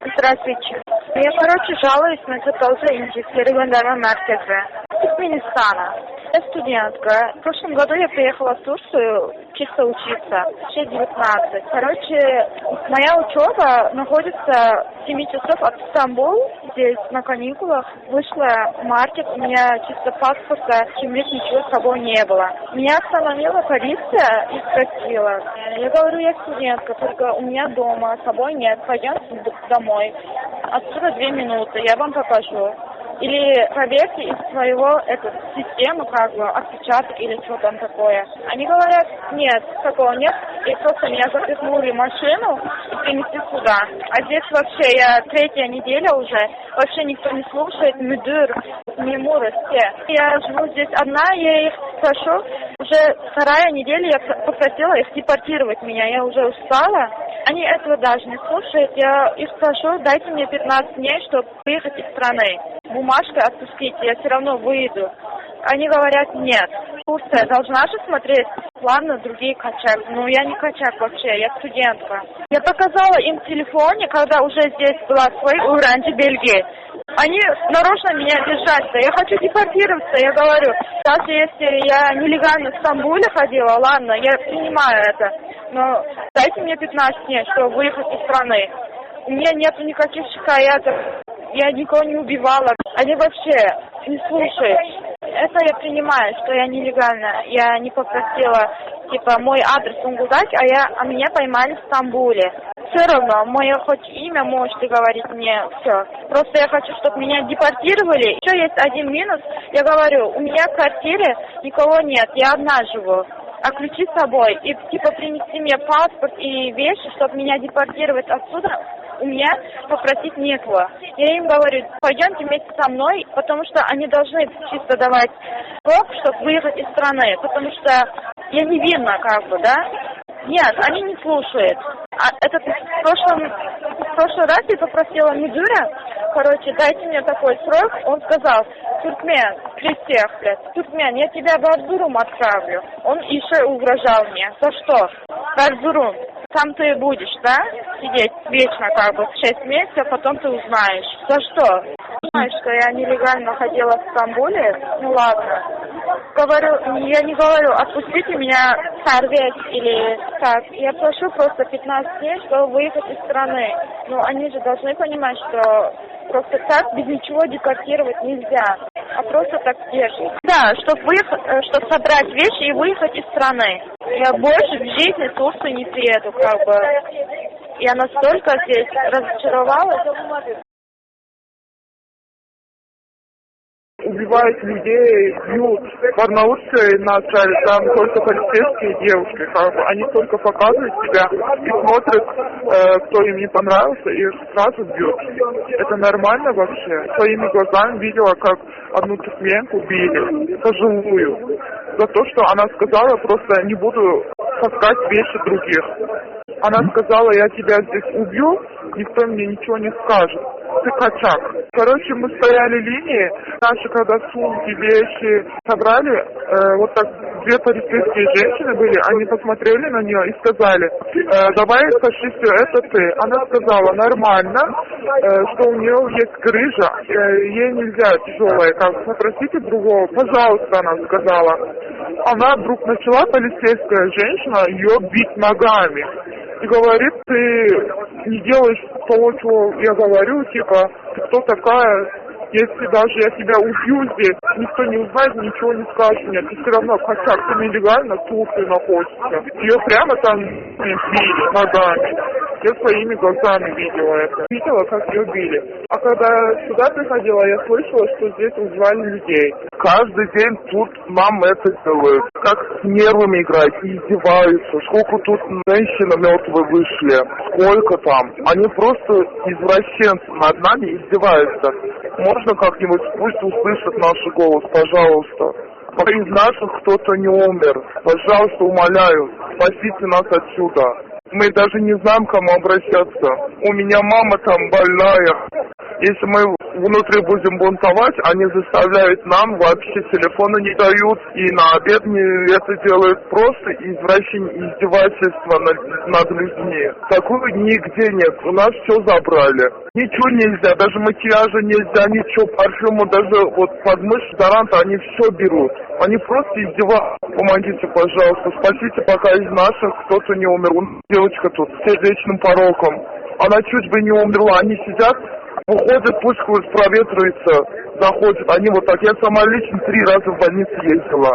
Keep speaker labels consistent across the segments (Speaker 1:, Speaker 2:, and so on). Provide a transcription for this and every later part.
Speaker 1: Здравствуйте. Я, жалуюсь на продолжение регионального маркета Туркменистана. Я студентка. В прошлом году я приехала в Турцию чисто учиться. Сейчас 19. Моя учеба находится в 7 часов от Стамбула. Здесь на каникулах вышла в маркет. У меня чисто паспорта, ничего с собой не было. Меня остановила полиция и спросила. Я говорю, я студентка, только у меня дома с собой нет. Пойдемте домой. Отсюда 2 минуты, я вам покажу. Или проверьте из своего системы, отпечаток или что там такое. Они говорят, нет, такого нет. И просто меня запихнули в машину и принесли сюда. А здесь вообще я 3-я неделя уже. Вообще никто не слушает. Мюдыр, мемуры, все. Я живу здесь одна, я их прошу. Уже 2-я неделя я попросила их депортировать меня. Я уже устала. Они этого даже не слушают. Я их прошу, дайте мне 15 дней, чтобы выехать из страны. Бумажкой отпустите, я все равно выйду. Они говорят, нет. Турция должна же смотреть план на другие качак. Ну, я не качак вообще, я студентка. Я показала им в телефоне, когда уже здесь была свой уровень Бельгии. Они нарочно меня держат. Я хочу депортироваться, я говорю. Даже если я нелегально в Стамбуле ходила, ладно, я принимаю это. Но дайте мне 15 дней, чтобы выехать из страны. У меня нет никаких шикаятов. Я никого не убивала. Они вообще не слушают. Это я принимаю, что я нелегально. Я не попросила, мой адрес угадать, а меня поймали в Стамбуле. Все равно, мое хоть имя можете говорить мне, все. Просто я хочу, чтобы меня депортировали. Еще есть один минус. Я говорю, у меня в квартире никого нет, я одна живу. А ключи с собой. И принести мне паспорт и вещи, чтобы меня депортировать отсюда, у меня попросить некого. Я им говорю, пойдемте вместе со мной, потому что они должны чисто давать срок, чтобы выехать из страны. Потому что я невинна, да? Нет, они не слушают. В прошлый раз я попросила Мидура, дайте мне такой срок. Он сказал, Туркмен, при всех, Туркмен, я тебя в Эрзурум отправлю. Он еще угрожал мне. За что? В Эрзурум. Там ты будешь, да? Сидеть вечно, 6 месяцев, потом ты узнаешь. За что? Знаешь, что я нелегально ходила в Стамбуле? Ну ладно. Я не говорю, отпустите меня сорвать или так. Я прошу просто 15 дней, чтобы выехать из страны. Но они же должны понимать, что просто так без ничего депортировать нельзя. А просто так держать. Да, чтобы собрать вещи и выехать из страны. Я больше в жизни в Турцию не приеду, Я настолько здесь разочаровалась.
Speaker 2: Убивают людей, бьют. В Арнаутской начале там только полицейские девушки, они только показывают себя и смотрят, кто им не понравился, и сразу бьют. Это нормально вообще? Своими глазами видела, как одну туркменку били, пожилую, за то, что она сказала, просто не буду таскать вещи других. Она сказала, я тебя здесь убью, никто мне ничего не скажет. Ты качак. Мы стояли линии, наши, когда сумки, вещи собрали, вот так 2 полицейские женщины были, они посмотрели на нее и сказали, давай пошли все, это ты. Она сказала, нормально, что у нее есть грыжа, ей нельзя тяжелая, попросите другого, пожалуйста, она сказала. Она вдруг начала, полицейская женщина, ее бить ногами. И говорит, ты не делаешь того, чего я говорю, ты кто такая, если даже я тебя убью здесь, никто не узнает, ничего не скажет мне, ты все равно качак, ты нелегально в Турции находишься. Ее прямо там били ногами. Я своими глазами видела это. Видела, как ее били. А когда сюда приходила, я слышала, что здесь убивали людей.
Speaker 3: Каждый день тут нам это делают. Как с нервами играть, и издеваются. Сколько тут женщин мертвые вышли. Сколько там. Они просто извращенцы над нами издеваются. Можно как-нибудь, пусть услышат наш голос, пожалуйста. Пока из наших кто-то не умер. Пожалуйста, умоляю, спасите нас отсюда. Мы даже не знаем, к кому обращаться. У меня мама там больная. Если мы внутри будем бунтовать, они заставляют нам, вообще телефона не дают, и на обед это делают просто извращение, издевательство над людьми. Такого нигде нет, у нас все забрали. Ничего нельзя, даже макияжа нельзя, ничего, парфюма, даже вот подмышь, дезодоранта, они все берут. Они просто издеваются. Помогите, пожалуйста, спасите пока из наших кто-то не умер. Девочка тут с сердечным пороком. Она чуть бы не умерла. Они сидят, выходят, пусть проветривается, заходят. Они вот так. Я сама лично 3 раза в больницу ездила.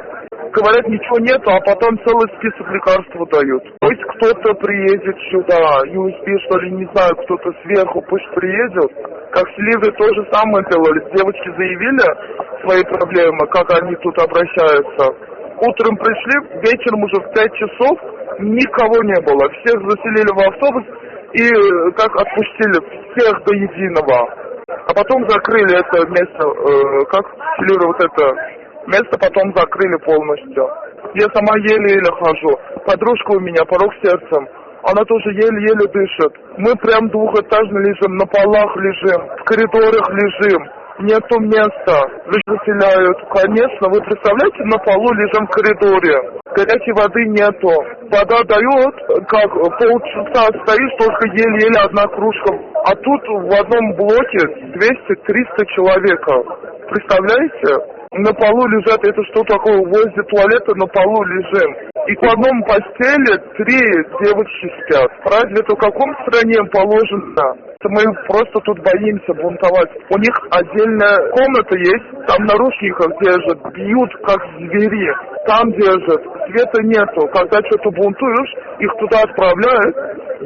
Speaker 3: Говорят, ничего нету, а потом целый список лекарств дают. Пусть кто-то приедет сюда, USB, что ли, не знаю, кто-то сверху, пусть приедет. Как в Ливе то же самое делали. Девочки заявили свои проблемы, как они тут обращаются. Утром пришли, вечером уже в 5 часов никого не было. Всех заселили в автобус и как отпустили всех до единого. А потом закрыли это место, как вот это место потом закрыли полностью. Я сама еле-еле хожу. Подружка у меня, порог сердцем. Она тоже еле-еле дышит. Мы прям двухэтажно лежим, на полах лежим, в коридорах лежим. Нету места. Заселяют. Конечно, вы представляете, на полу лежим в коридоре. Горячей воды нету. Вода дает, как полчаса стоишь, только еле-еле одна кружка. А тут в одном блоке 200-300 человека. Представляете? На полу лежат, это что такое, возле туалета на полу лежим. И к одному постели 3 девочки спят. Разве это в каком стране положено? Мы просто тут боимся бунтовать. У них отдельная комната есть, там на наручниках держат, бьют как звери. Там держат, света нету. Когда что-то бунтуешь, их туда отправляют,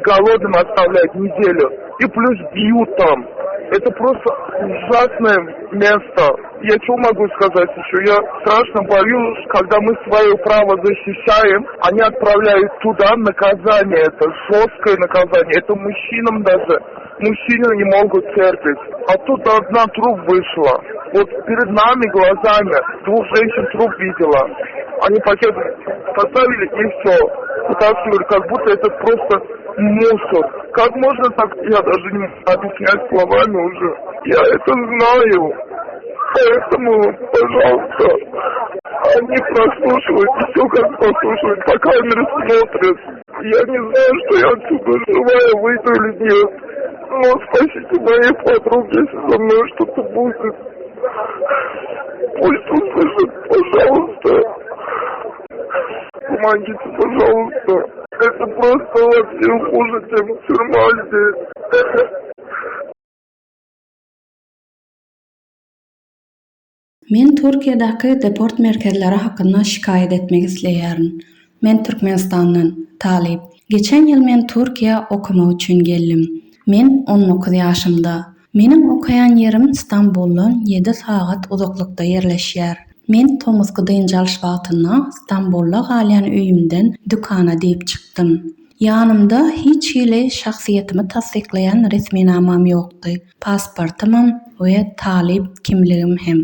Speaker 3: голодным оставляют неделю. И плюс бьют там. Это просто ужасное место. Я что могу сказать еще? Я страшно боюсь, когда мы свое право защищаем, они отправляют туда наказание. Это жесткое наказание. Это мужчинам даже. Мужчины не могут терпеть. А тут одна труп вышла. Вот перед нами глазами 2 женщин труп видела. Они пакет поставили и все. Вытаскивали, как будто это просто мусор. Как можно так? Я даже не могу объяснять словами уже. Я это знаю. Поэтому, пожалуйста, они прослушивают, и все как прослушивают, по камере смотрят. Я не знаю, что я отсюда живая выйду или нет. Но спасите моей подруги, если со мной что-то будет. Пусть услышат, пожалуйста. Помогите, пожалуйста. Это просто вообще хуже, чем тюрьма здесь.
Speaker 4: Men Türkiýedäki deport merkezleri hakynda şikayet etmek isleýärin. Men Türkmenistandan Talip. Geçen ýyl men Türkiýe okumak üçin geldim. Men 19 ýaşymda. Mening okaýan ýerim Istanbuldan 7 sagat uzaklykda ýerleşýär. Men Tomuzky dynjalyş wagtynda Istanbulda galýan öýümden dükana diýip çykdym. Ýanymda hiç hili şahsiýetimi tasdikleýän resminamam ýokdy. Pasportymam we talip kimligim hem.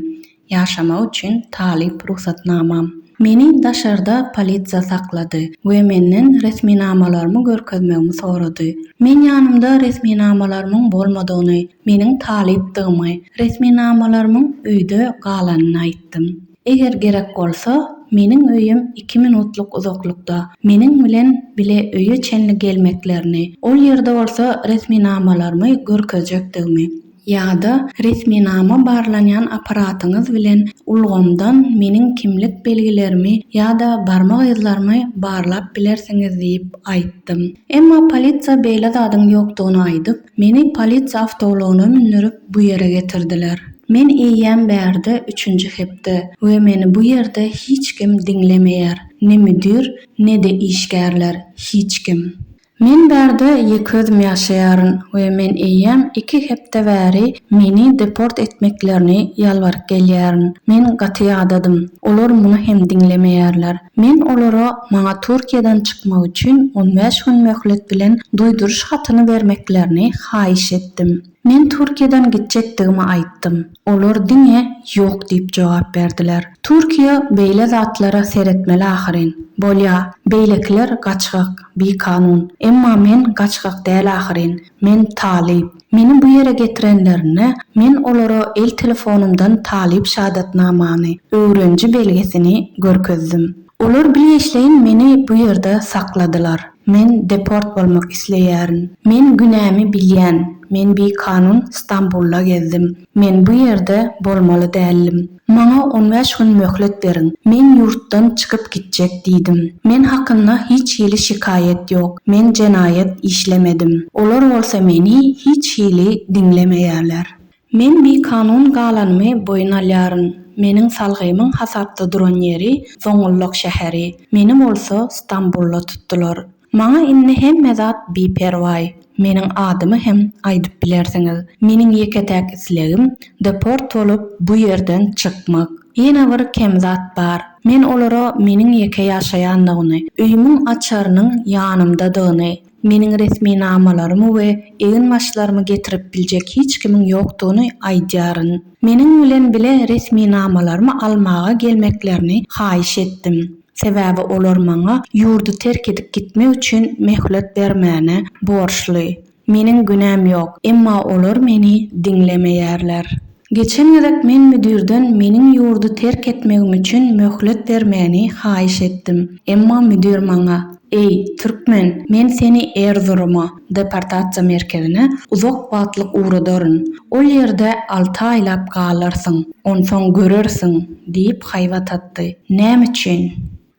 Speaker 4: Ýaşamak üçin talip ruhsatnamam. Meni daşarda polisiýa saklady we menden resminamalarymı görkezmegimi sorady. Men ýanymda resminamalary bolmadygyny, meniň talipdigimi, resminamalarymyň öýde galanyny aýtdym. Eger gerek bolsa, meniň öýüm 2 minutluk uzaklykda. Meniň bilen bile öýe çenli gelmeklerini, ol ýerde bolsa resminamalarymı görkezjekdigimi ýa-da resminama barlanýan aparatyňyz bilen ulgamdan meniň kimlik belgilerimi ýa-da barmak ýyzlarymy barlap bilersiňiz diýip aýtdym. Emma polisiýa beýle zadyň ýokdugyny aýdyp, meni polisiýa awtobusuna mindirip bu ýere getirdiler. Men eýýän bärde 3-nji hepde we meni bu ýerde hiç kim diňlemeýär. Ne müdir, ne de işgärler, hiç kim. Men bärde 2 özüm ýaşaýaryn we men eýýäm 2 hepde bäri meni deport etmeklerini ýalbaryp gelýärin. Men gaty ýadadym. Olar muny hem diňlemeýärler. Men olara maňa Türkiýeden çykmak üçin 15 gün möhlet bilen duýduruş hatyny bermeklerini haýyş etdim. Men Türkiýeden gitjekdigimi aýtdym. Olar diňe ýok diýip jogap berdiler. Türkiýe beýle zatlara seretmeli ahyryň. Bolýa, beýlekler gaçgak, bir kanun. Emma men gaçgak däl ahyryň. Men talip. Meni bu ýere getirenlerine men olara el telefonumdan talip şahatnamany, öwrenji belgesini görkezdim. Olar bileşleyin meni bu ýerde sakladylar. Men deport bolmak isleýärin. Men günämi bilýän. Men bir kanun İstanbul'a gezdim. Men bu ýerde bolmaly dälim. Maňa 15 gün möhlet berin. Men ýurtdan çykyp gitjek diýdim. Men hakynda hiç ýeli şikaýet ýok. Men jenaýet işlemedim. Olar bolsa meni hiç ýeli dinlemeýärler. Men bir kanun galanymy boýuna alýaryn. Meniň salgymyň hasapda duran ýeri Zoňullyk şäheri. Meni bolsa İstanbul'a tutdular. Maňa inni hemme zat biperway. Meniň adymy hem aýdyp bilersiňiz. Meniň ýeketäk islegim deport bolup bu ýerden çykmak. Ýene bir kemzat bar. Men olara meniň ýeke ýaşaýanlygyny, öýümüň açarynyň ýanymdadygyny, meniň resmi namalarymı we egin maşlarymı getirip biljek hiç kimiň ýokdugyny aýdýaryn. Meniň bilen bile resmi namalarymı almaga gelmeklerini haýyş etdim. Sebäbi olar maňa ýurdu terk edip gitmek üçin möhlet bermäne borçly. Meniň günäm ýok, emma olar meni dinlemeýärler. Geçen ýylak men müdirden meniň ýurdu terk etmegim üçin möhlet bermäni haýyş etdim. Emma müdir maňa: "Ey türkmen, men seni Erzurum'a, deportasiýa merkezine uzak wagtlyk uğradaryn. Ol ýerde 6 aýlap galarsyň, onsoň görersiň" diýip haýbat atdy. Näme üçin?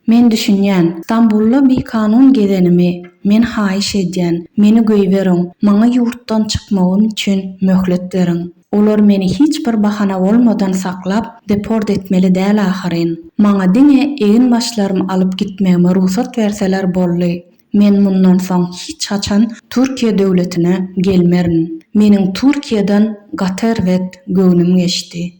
Speaker 4: Men düşünýän, İstanbul'da bir kanun gezenimi, men haýyş edýän, meni göýberiň, maňa ýurtdan çykmagym üçin möhlet beriň. Olar meni hiç bir bahana bolmadan saklap, deport etmeli däl ahyryn. Maňa diňe egin başlarym alyp gitmegime ruhsat berseler bolly. Men mundan soň hiç haçan Türkiýe döwletine gelmerin. Meniň Türkiýeden gaterwet göwnüm geçdi.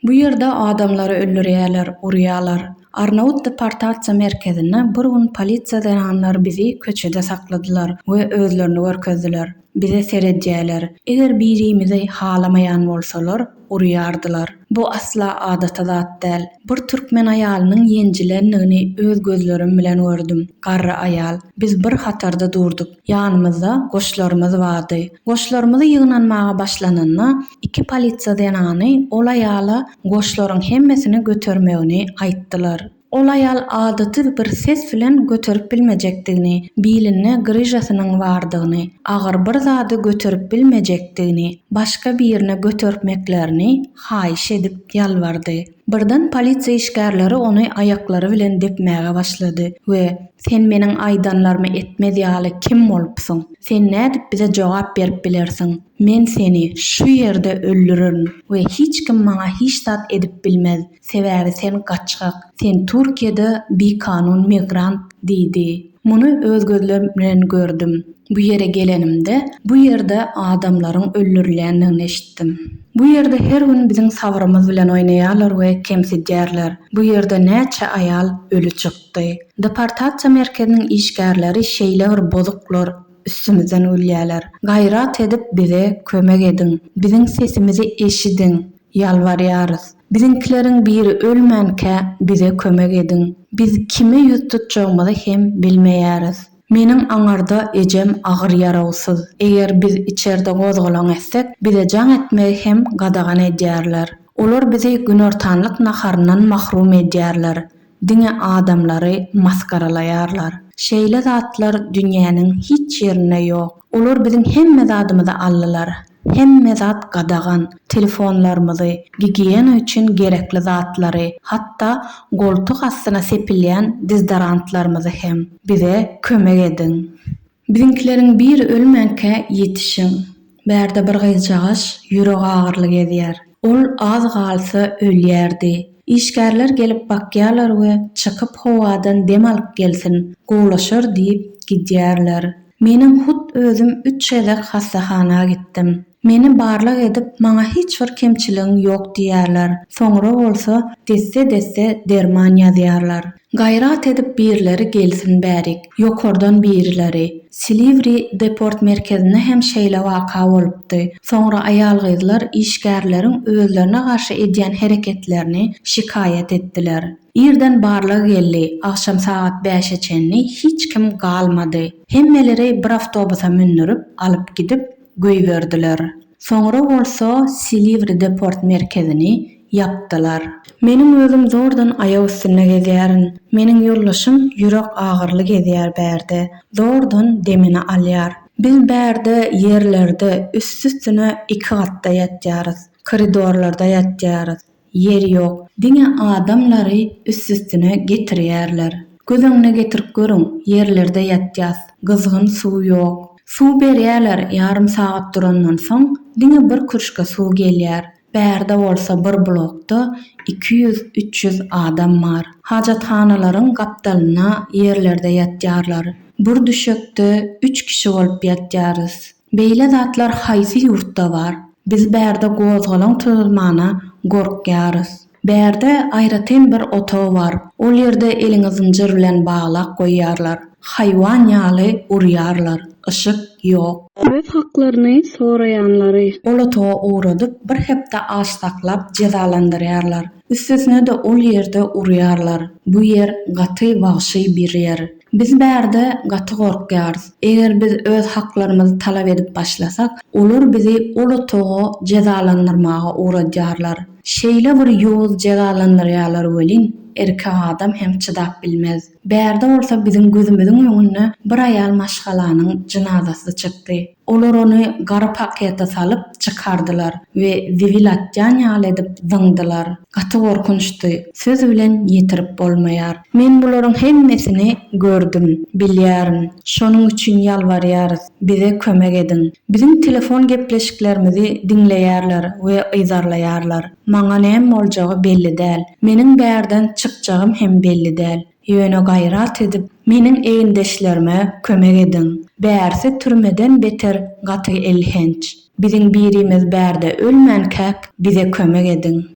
Speaker 4: Bu ýerde adamlary öldürýärler, urýarlar. Arnavut deportasiýa merkezine bir gün polisiýa deranlar bizi köçede sakladylar we özlerini görkezdiler. Bize seredýärler. Eger birimizi halamayan bolsalar, urýardylar. Bu asla adata zat däl. Bir türkmen aýalynyň ýenjilenligini öz gözlerim bilen gördüm. Garry aýal. Biz bir hatarda durduk. Ýanymyzda goşlarymyz bardy. Goşlarymyzy ýygnanmaga başlananda iki polisiýa denany ol aýala goşlaryň hemmesini götermegini aýtdylar. Ol aýal adaty bir ses bilen göterip bilmejekdigini, biline gryjasynyň bardygyny, agyr bir zady göterip bilmejekdigini, başga bir ýerine götermeklerini haýyş edip ýalvardy. Birden polisiýa işgärleri ony aýaklary bilen depmäge başlady we "Sen meniň aýdanlarymy etmedýäli kim bolupsyň? Sen nädip bize jogap berip bilersiň? Men seni şu ýerde öldürürüm we hiç kim maňa hiç zat edip bilmez. Sebäbi sen gaçgak, sen Türkiýede bir kanun migrant" diýdi. Muny öz gözlerim bilen gördüm. Bu ýere gelenimde bu ýerde adamlaryň öldürilýändigini eşitdim. Bu ýerde her gün biziň sabrymyz bilen oýnaýarlar we kemsidýärler. Bu ýerde näçe aýal ölü çykdy. Deportasiýa merkeziniň işgärleri şeýle bir bozuklar üstümizden ölýärler. Gaýrat edip bize kömek edin. Biziň sesimizi eşidin. Ýalvarýarys. Biziňkleriň biri ölmänke bize kömek edin. Biz kimi ýüz tutjagymyzy hem bilmeýäris. Meniň aňarda ejem agyr ýarawsyz. Eger biz içerde gozgalan etsek, bize jan etmegi hem gadagan edýärler. Olar bizi günortanlyk naharyndan mahrum edýärler. Diňe adamlary maskaralaýarlar. Şeýle zatlar dünýäniň hiç ýerine ýok. Olar biziň hemme zadymyzy aldylar. Hemme zat gadagan, telefonlarymyzy, gigiyena üçin gerekli zatlary, hatta goltuk astyna sepilýän dizdarantlarymyzy hem bize kömek edin. Biziňkleriň biri ölmänke ýetişiň. Bärde bir gyzjagaş ýüregi agyrlyk edýär. Ol az galsa ölýärdi. İşgärler gelip bakýarlar we çykyp howadan dem alyp gelsin, gowlaşar diýip gidýärler. Meniň hut özüm 3 ýyllyk hastahanaga gitdim. Meni barlyk edip maňa hiç bir kemçiligiň ýok diýärler. Soňra bolsa desse derman ýazýarlar. Gaýrat edip birleri gelsin bärik. Ýokardan birileri. Silivri deport merkezine hem şeýle waka bolupdy. Soňra aýal gyzlar işgärleriň özlerine garşy edýän hereketlerini şikaýet etdiler. Irden barlygy geldi. Akşam saat 5'e çenli hiç kim galmady. Hemmeleri bir awtobusa münnürüp alyp gidip göýberdiler. Soňra bolsa Silivri deport merkezini yapdylar. Menim özüm zordan aýaw üstüne gezýärin. Meniň ýollaşym ýürek agyrly gezýär bärde. Zordan demini alýar. Biz bärde ýerlerde üst-üstüne 2 gatda ýatýarys. Koridorlarda ýatýarys. Yer ýok. Diňe adamlary üst-üstüne getirýärler. Gözüňne getirip görüň, ýerlerde ýatýas. Gyzgyn suw ýok. Suw berýärler ýarym saat durandan soň diňe bir kürşke suw gelýär. Bärde bolsa bir blokda 200-300 adam bar. Hajathanaların gapdalyna ýerlerde ýatýarlar. Bir düşekde 3 kişi bolup ýatýarys. Beýle zatlar haýsy ýurtda bar. Biz bärde gozgalan tuzulmana gorkýarys. Bärde aýratyn bir otaw bar. Ol ýerde eliňi zynjyr bilen baglak goýýarlar. Haýwan ýaly urýarlar. Işık ýok. Öz haklaryny soraýanlary olatoga uğradyp bir hepde aştaklap cezalandyrýarlar. Üstesine de ol ýerde urýarlar. Bu yer gaty wagşy bir yer. Biz bärde gaty gorkýarys. Eger biz öz haklarymyzy talap edip başlasak, olur bizi olatoga cezalandyrmaga uğradýarlar. Şeýle bir ýoz cezalandyrýarlar welin, erkek adam hem çydap bilmez. Bärde bolsa biziň gözümüziň öňüne bir aýal maşgalanyň jenazasy çykdy. Olar ony gary paketa salyp çykardylar we zivilatjan ýaly edip zyňdylar. Gaty gorkunçdy. Söz bilen ýetirip bolmaýar. Men bularyň hemmesini gördüm, bilýärin. Şonuň üçin ýalbarýarys. Bize kömek edin. Biziň telefon gepleşiklerimizi dinleýärler we ýzarlaýarlar. Maňa näme boljagy belli däl. Meniň bärden çykjagym hem belli däl. Ýöne gaýrat edip meniň eýindeşlerime kömek edin. Bärsi türmeden beter gaty elhenç. Biziň birimiz bärde ölmän käk bize kömek edin.